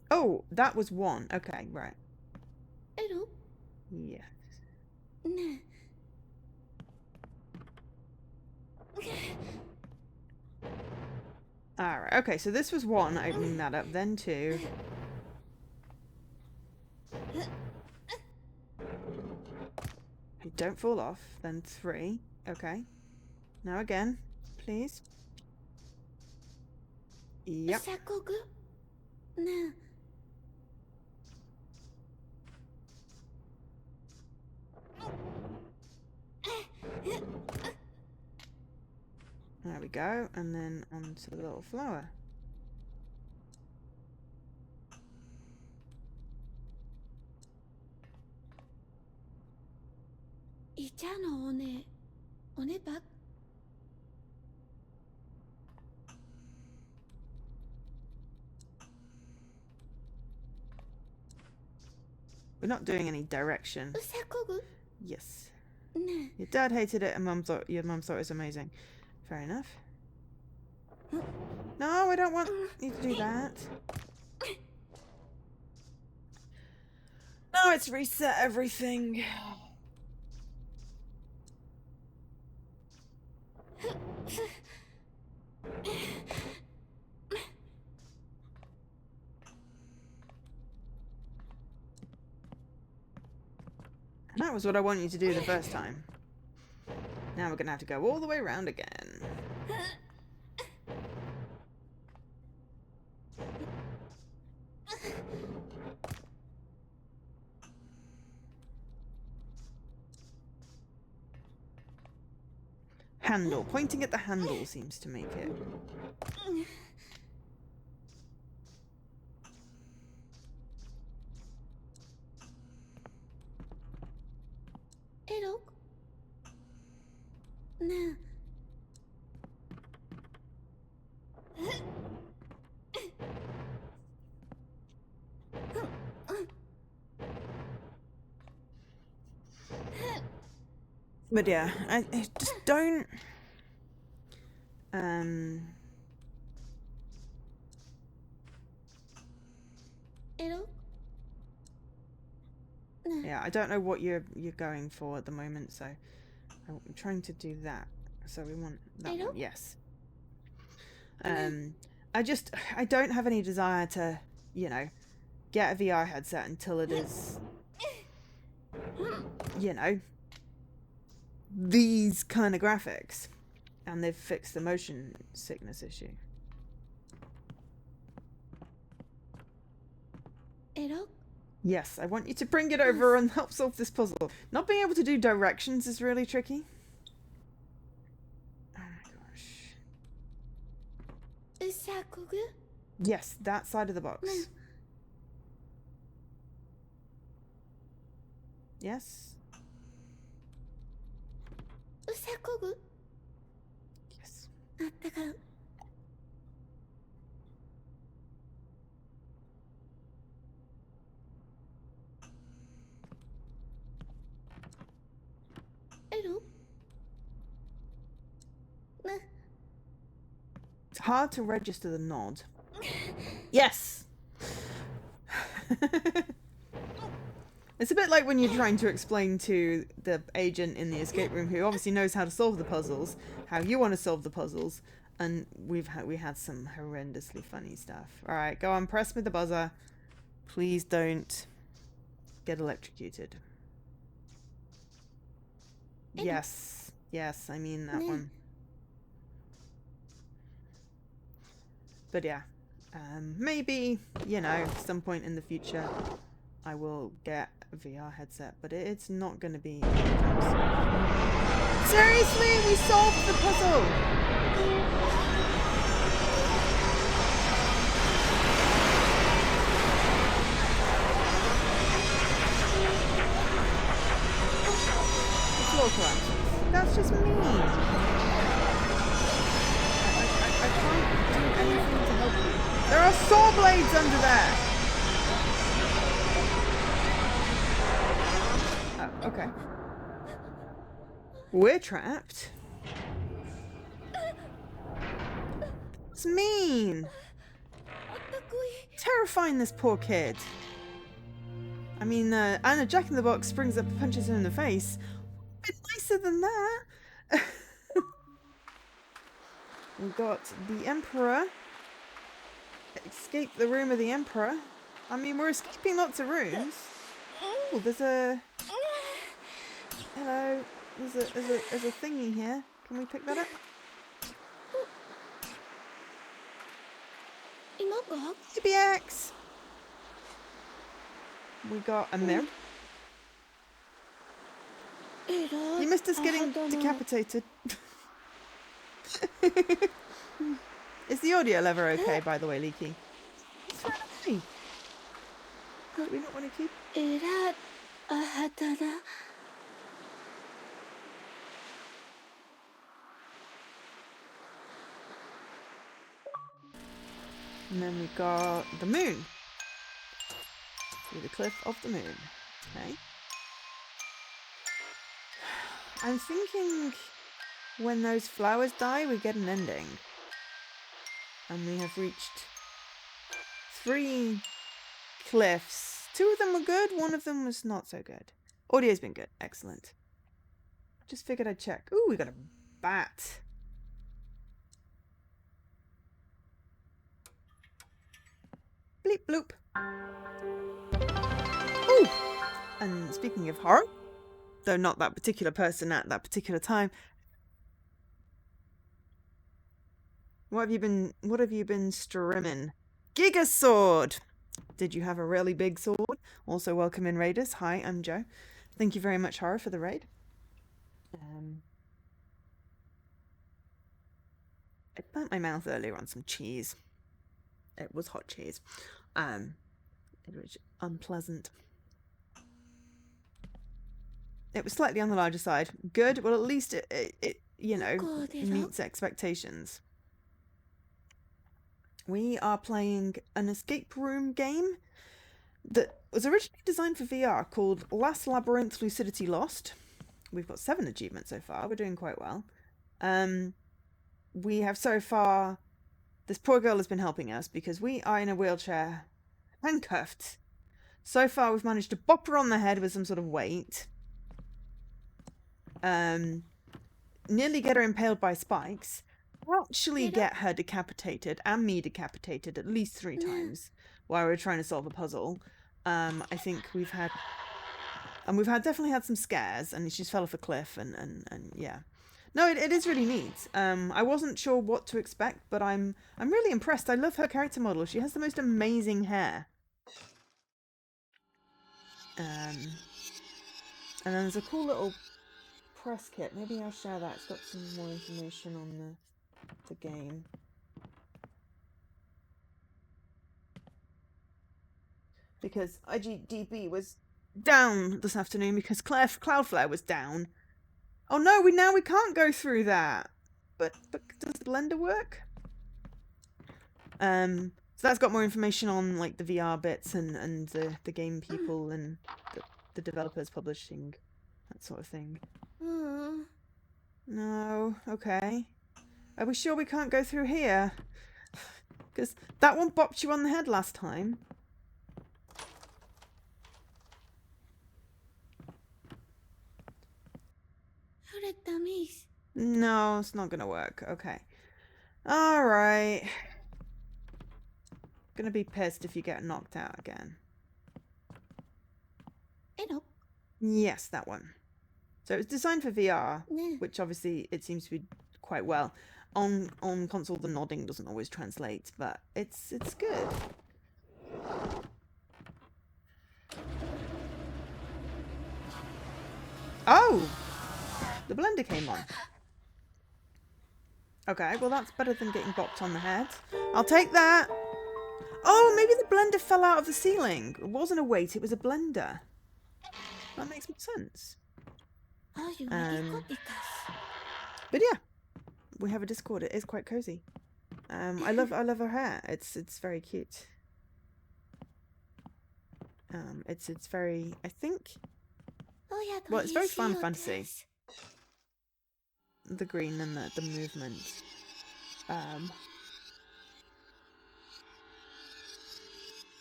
Oh, that was one. Okay, right. Hello. Yeah. Alright, okay, so this was one, opening that up, then two. Hey, don't fall off, then three. Okay. Now again, please. Yep. There we go, and then onto the little flower. We're not doing any direction. Yes. Your dad hated it and your mum thought it was amazing. Fair enough. No, I don't want you to do that. No, it's reset everything. That was what I wanted you to do the first time. Now we're gonna have to go all the way around again. Handle. Pointing at the handle seems to make it. Hello. But yeah, I just don't. Hello. Yeah, I don't know what you're going for at the moment, so I'm trying to do that. So we want that Hello? one. Yes. I don't have any desire to, you know, get a VR headset until it is, you know, these kind of graphics, and they've fixed the motion sickness issue. Hello. Yes, I want you to bring it over and help solve this puzzle. Not being able to do directions is really tricky. Oh my gosh. Yes, that side of the box. Yes. Yes. Hello. It's hard to register the nod. Yes! It's a bit like when you're trying to explain to the agent in the escape room, who obviously knows how to solve the puzzles, how you want to solve the puzzles, and we had some horrendously funny stuff. Alright, go on, press with the buzzer. Please don't get electrocuted. Yes. Yes, I mean that one. But yeah. Maybe, you know, some point in the future I will get a VR headset, but it's not going to be anytime soon. Seriously, we solved the puzzle! Floor collapses. That's just me. I can't do anything to help you. There are saw blades under there. Oh, okay. We're trapped. It's mean. Terrifying, this poor kid. I mean, Anna Jack in the Box springs up and punches him in the face. A bit nicer than that. We've got the Emperor. Escape the room of the Emperor. I mean, we're escaping lots of rooms. Oh, there's a... Hello. There's a thingy here. Can we pick that up? TBX! We got a mirror. You missed us getting decapitated. Is the audio lever okay, by the way, Leaky? It's fine. Do we not want to keep? And then we got the moon. Through the cliff of the moon. Okay. I'm thinking when those flowers die, we get an ending. And we have reached 3 cliffs. 2 of them were good, 1 of them was not so good. Audio's been good. Excellent. Just figured I'd check. Ooh, we got a bat. Bleep bloop. Ooh! And speaking of horror, though not that particular person at that particular time, what have you been streaming? Giga Sword! Did you have a really big sword? Also welcome in raiders. Hi, I'm Joe. Thank you very much, Horror, for the raid. I burnt my mouth earlier on some cheese. It was hot cheese. It was unpleasant. It was slightly on the larger side. Good. Well, at least it you know, meets expectations. We are playing an escape room game that was originally designed for VR called Labyrinth Lucidity Lost. We've got 7 achievements so far. We're doing quite well. We have so far... This poor girl has been helping us because we are in a wheelchair, handcuffed. So far, we've managed to bop her on the head with some sort of weight. Nearly get her impaled by spikes. Actually get her decapitated and me decapitated at least 3 times while we're trying to solve a puzzle. I think we've had definitely had some scares, and she just fell off a cliff and yeah. No, it is really neat. I wasn't sure what to expect, but I'm really impressed. I love her character model. She has the most amazing hair. And then there's a cool little press kit. Maybe I'll share that. It's got some more information on the game. Because IGDB was down this afternoon because Cloudflare was down. Oh no, we can't go through that. But does the blender work? So that's got more information on like the VR bits and the game people and the developers publishing, that sort of thing. No, okay. Are we sure we can't go through here? Because that one bopped you on the head last time. No, it's not gonna work. Okay. Alright. Gonna be pissed if you get knocked out again. Yes, that one. So it was designed for VR, which obviously it seems to be quite well. On console, the nodding doesn't always translate, but it's good. Oh! The blender came on. Okay, well that's better than getting bopped on the head. I'll take that! Oh, maybe the blender fell out of the ceiling. It wasn't a weight, it was a blender. That makes more sense. But yeah, we have a Discord. It is quite cozy. I love her hair. It's very cute. It's very, I think, well, it's very Final Fantasy. The green and the movement.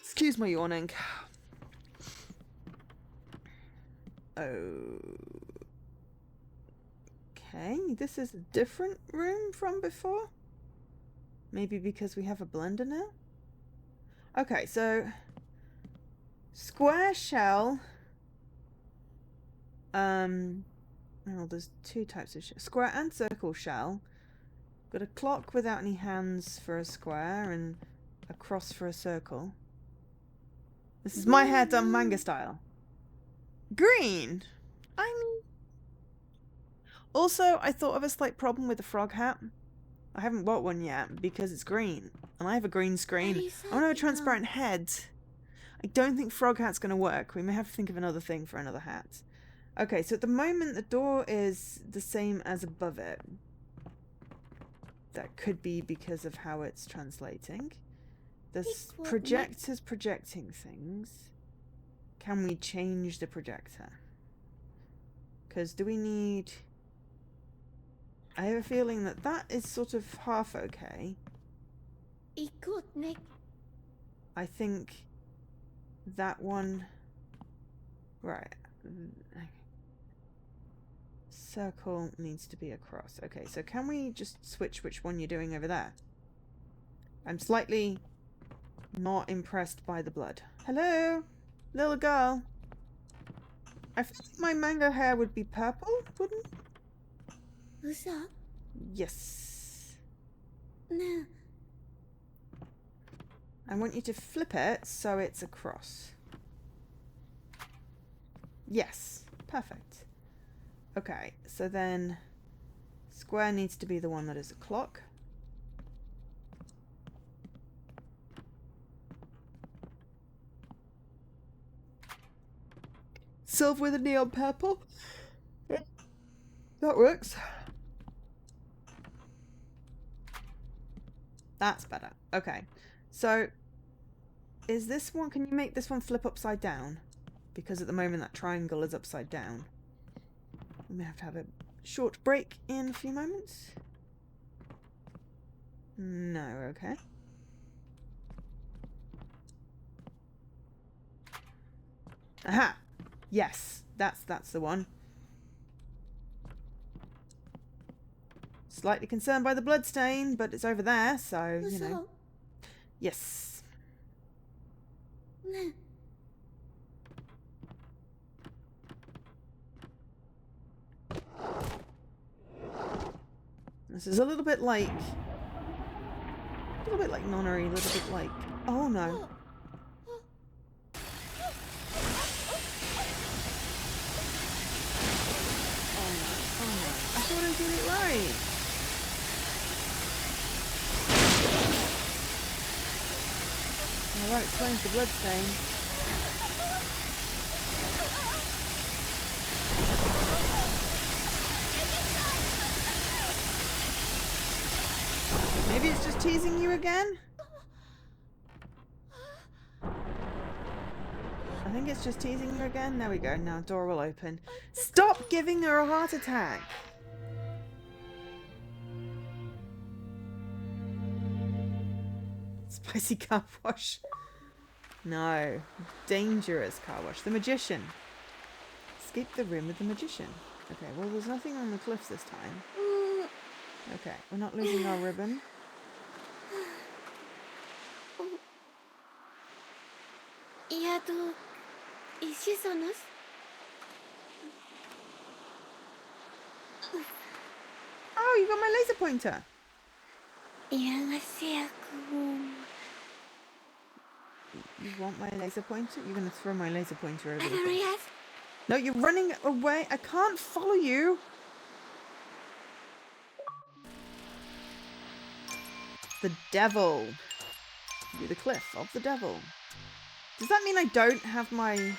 Excuse my yawning. Okay, this is a different room from before. Maybe because we have a blender now? Okay, so square shell. Well, there's two types of shell. Square and circle shell. Got a clock without any hands for a square and a cross for a circle. This is my hair done manga style. Green! I mean... Also, I thought of a slight problem with the frog hat. I haven't bought one yet because it's green. And I have a green screen. I want to have a transparent head. I don't think frog hat's going to work. We may have to think of another thing for another hat. Okay, so at the moment the door is the same as above it. That could be because of how it's translating. There's projectors projecting things. Can we change the projector? Because do we need... I have a feeling that that is sort of half okay. I think that one... Right. Circle needs to be across. Okay, so can we just switch which one you're doing over there? I'm slightly not impressed by the blood. Hello? Little girl. I feel like my mango hair would be purple, wouldn't it? Yes. I want you to flip it so it's across. Yes. Perfect. Okay, so then square needs to be the one that is a clock. Silver with a neon purple. That works. That's better. Okay, so is this one, can you make this one flip upside down? Because at the moment that triangle is upside down. We may have to have a short break in a few moments. No, okay. Aha! Yes, that's the one. Slightly concerned by the blood stain, but it's over there, so, you know. Yes. This is a little bit like nonnery, a little bit like... Oh no. Oh no. I thought I did it right. Well, that explains the blood stain. Maybe it's just teasing you again? I think it's just teasing you again. There we go. Now door will open. Stop giving her a heart attack! Spicy car wash. No. Dangerous car wash. The magician. Escape the room with the magician. Okay, well there's nothing on the cliffs this time. Okay, we're not losing our ribbon. Oh, you got my laser pointer. You want my laser pointer? You're gonna throw my laser pointer over the thing. No, you're running away. I can't follow you. The devil. Be the cliff of the devil. Does that mean I don't have my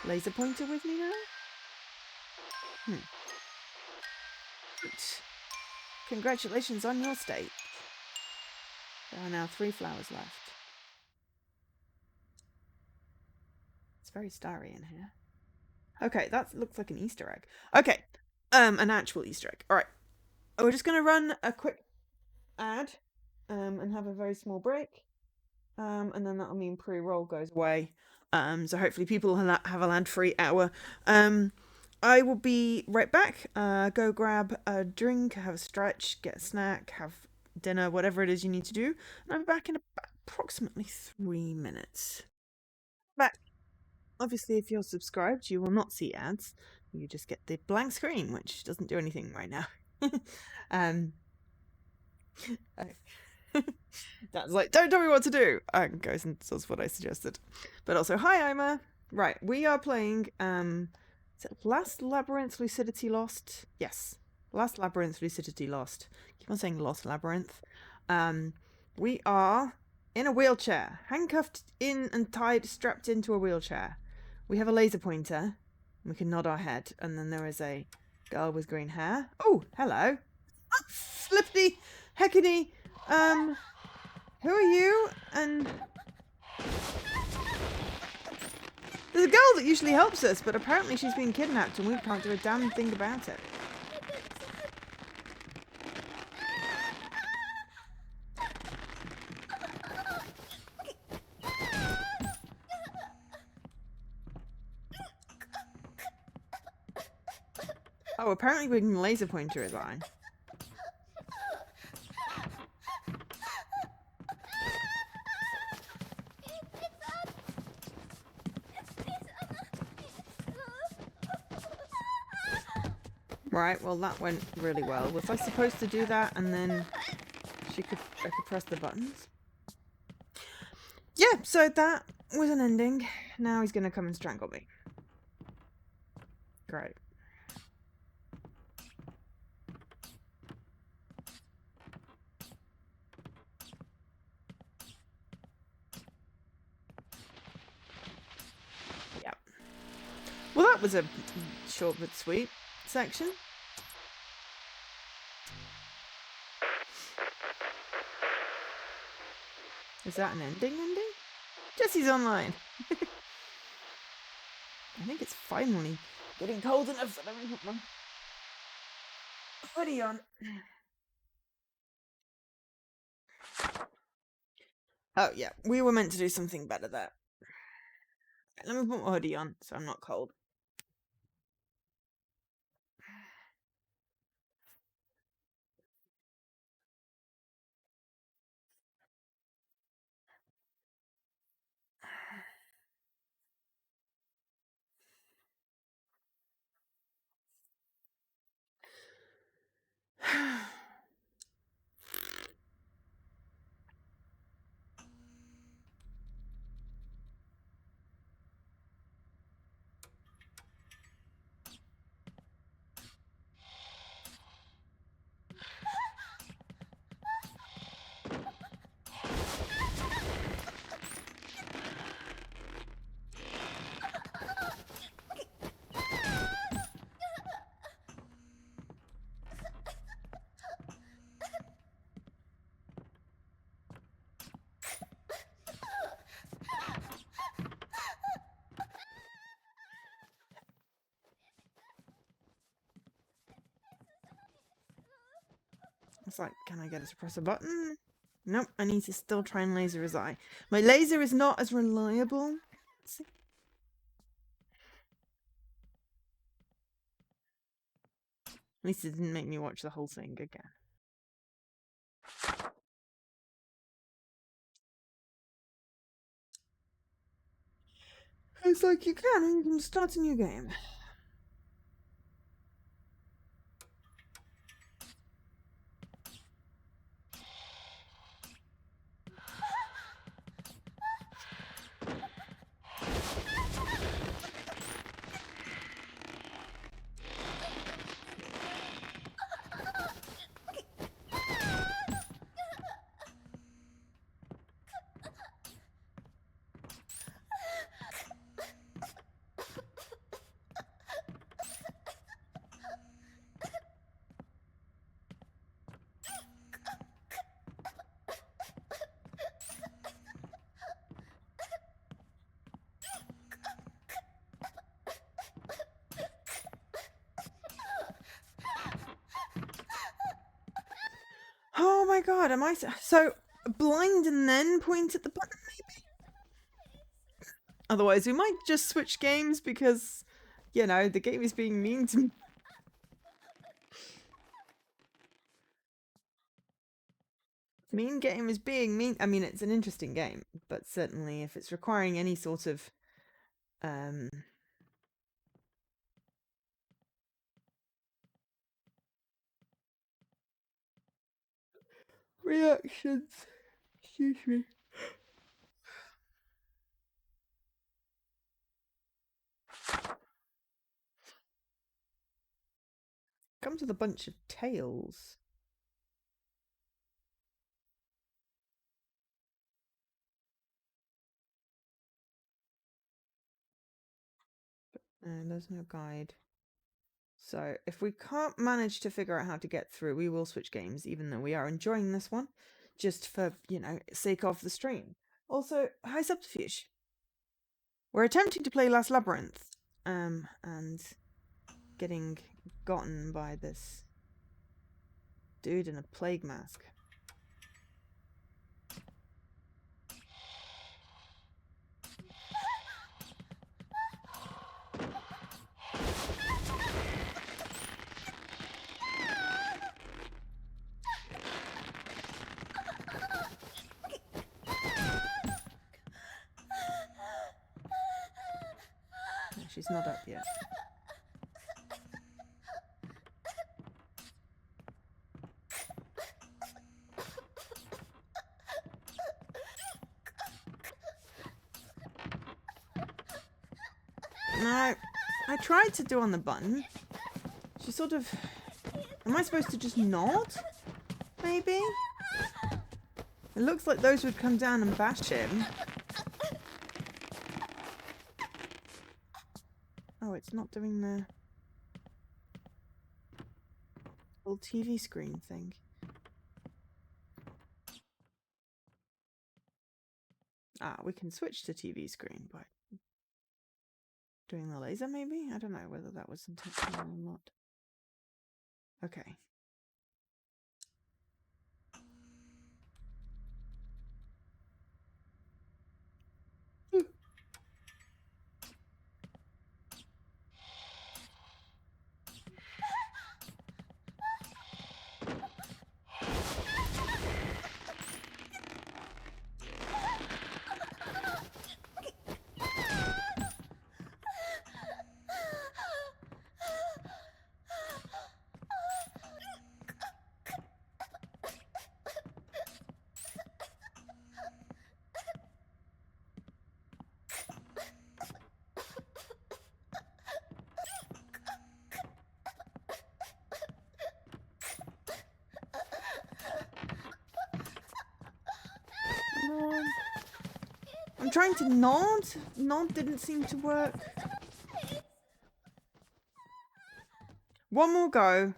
laser pointer with me now? Congratulations on your state. There are now 3 flowers left. It's very starry in here. Okay, that looks like an Easter egg. Okay, an actual Easter egg. All right, we're just gonna run a quick ad, and have a very small break, and then that'll mean pre-roll goes away. So hopefully people will have a ad-free hour. I will be right back. Go grab a drink, have a stretch, get a snack, have dinner, whatever it is you need to do. And I'll be back in approximately 3 minutes. Back. Obviously, if you're subscribed, you will not see ads. You just get the blank screen, which doesn't do anything right now. That's like, don't tell me what to do. Goes and does what I suggested. But also, hi, Ima. Right, we are playing, is it Last Labyrinth Lucidity Lost? Yes. Last Labyrinth Lucidity Lost. Keep on saying Lost Labyrinth. We are in a wheelchair. Handcuffed in and tied, strapped into a wheelchair. We have a laser pointer. We can nod our head. And then there is a girl with green hair. Oh, hello. Oh, flippity, heckity. Who are you? And there's a girl that usually helps us, but apparently she's been kidnapped and we can't do a damn thing about it. Oh, apparently we can laser pointer his eye. Right, well that went really well. Was I supposed to do that and then I could press the buttons? Yeah, so that was an ending. Now he's gonna come and strangle me. Great. Yeah. Well, that was a short but sweet section. Is that an ending? Jesse's online. I think it's finally getting cold enough that I can put my hoodie on. Oh yeah, we were meant to do something better there. Let me put my hoodie on so I'm not cold. It's like, can I get it to press a button? Nope, I need to still try and laser his eye. My laser is not as reliable. Let's see. At least it didn't make me watch the whole thing again. It's like you can start a new game. my god, am I so blind and then point at the button, maybe? Otherwise, we might just switch games because, you know, the game is being mean to me. Mean game is being mean. I mean, it's an interesting game, but certainly if it's requiring any sort of reactions. Excuse me. Comes with a bunch of tails. And there's no guide. So if we can't manage to figure out how to get through, we will switch games, even though we are enjoying this one, just for, you know, sake of the stream. Also, hi Subterfuge. We're attempting to play Last Labyrinth, and getting gotten by this dude in a plague mask. She's not up yet. No, I tried to do on the button. She sort of... Am I supposed to just nod? Maybe? It looks like those would come down and bash him. Oh, it's not doing the little TV screen thing. Ah, we can switch to TV screen by doing the laser, maybe? I don't know whether that was intentional or not. Okay. I'm trying to nod. Nod didn't seem to work. One more go.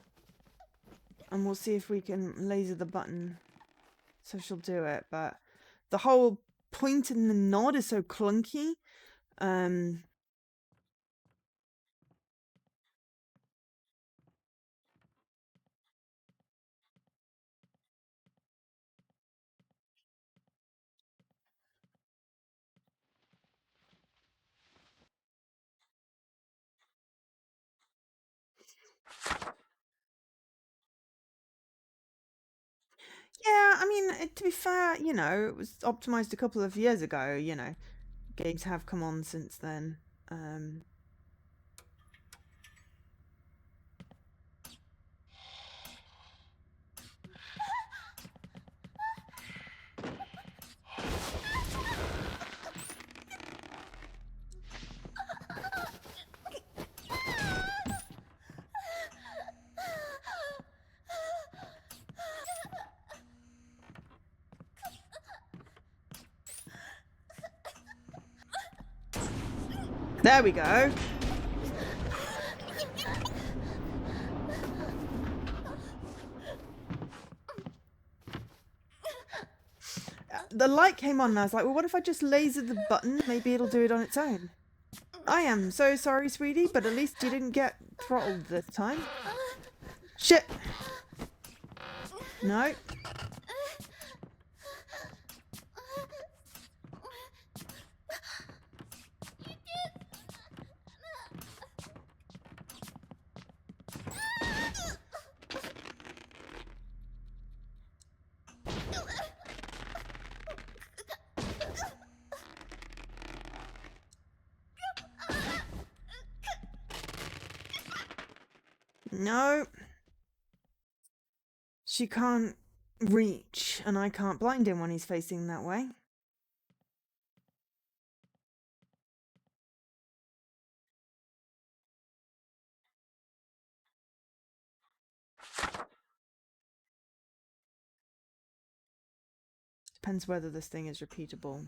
And we'll see if we can laser the button. So she'll do it. But the whole point in the nod is so clunky. Yeah, I mean, to be fair, you know, it was optimized a couple of years ago, you know. Games have come on since then. There we go. The light came on and I was like, well, what if I just laser the button? Maybe it'll do it on its own. I am so sorry, sweetie, but at least you didn't get throttled this time. Shit. No. No. She can't reach, and I can't blind him when he's facing that way. Depends whether this thing is repeatable.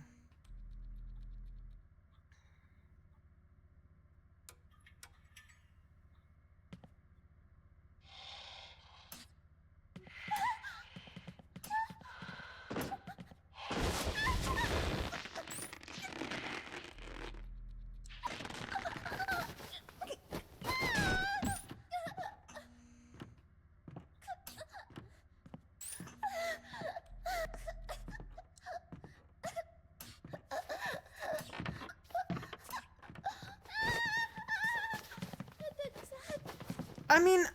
I mean,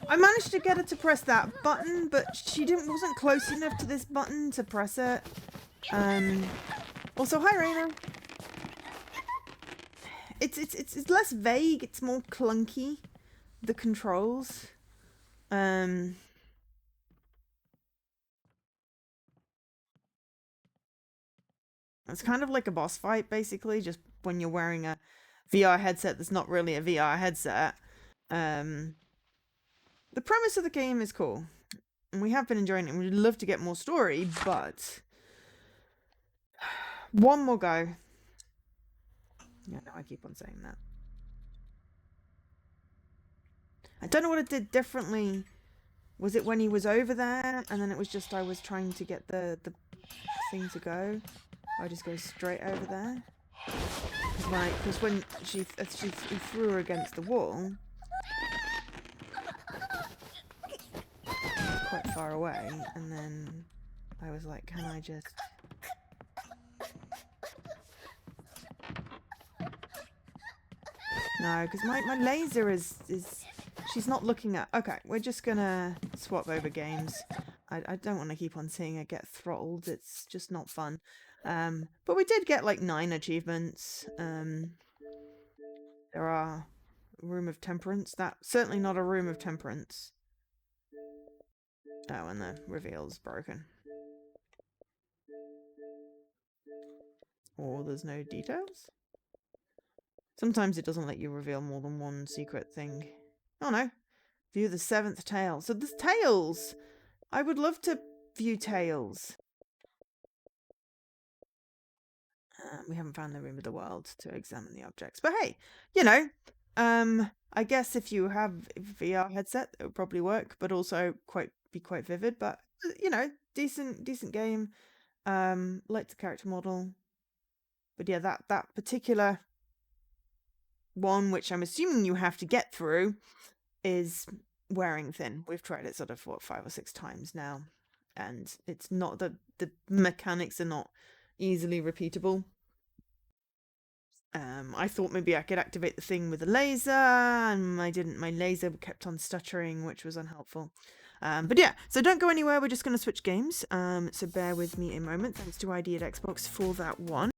I managed to get her to press that button, but she wasn't close enough to this button to press it. Also, hi Raina. It's less vague. It's more clunky. The controls. It's kind of like a boss fight, basically, just when you're wearing a VR headset that's not really a VR headset. The premise of the game is cool, and we have been enjoying it, and we'd love to get more story, but one more go. Yeah, no, I keep on saying that. I don't know what it did differently. Was it when he was over there, and then it was just I was trying to get the thing to go? I just go straight over there. Because when she threw her against the wall, quite far away, and then I was like, can I just... No, because my laser is... She's not looking at... Okay, we're just gonna swap over games. I don't want to keep on seeing her get throttled. It's just not fun. But we did get like 9 achievements. There are Room of Temperance. That's certainly not a Room of Temperance. Oh, and the reveal's broken. Or there's no details? Sometimes it doesn't let you reveal more than one secret thing. Oh no. View the 7th tale. So there's tales! I would love to view tales. We haven't found the room of the world to examine the objects. But hey, you know, I guess if you have a VR headset, it would probably work, but also be quite vivid. But you know, decent game. Like the character model. But yeah, that particular one, which I'm assuming you have to get through, is wearing thin. We've tried it sort of 5 or 6 times now, and it's not the mechanics are not easily repeatable. I thought maybe I could activate the thing with a laser, and I didn't. My laser kept on stuttering, which was unhelpful. But yeah, so don't go anywhere. We're just going to switch games. So bear with me a moment. Thanks to ID at Xbox for that one.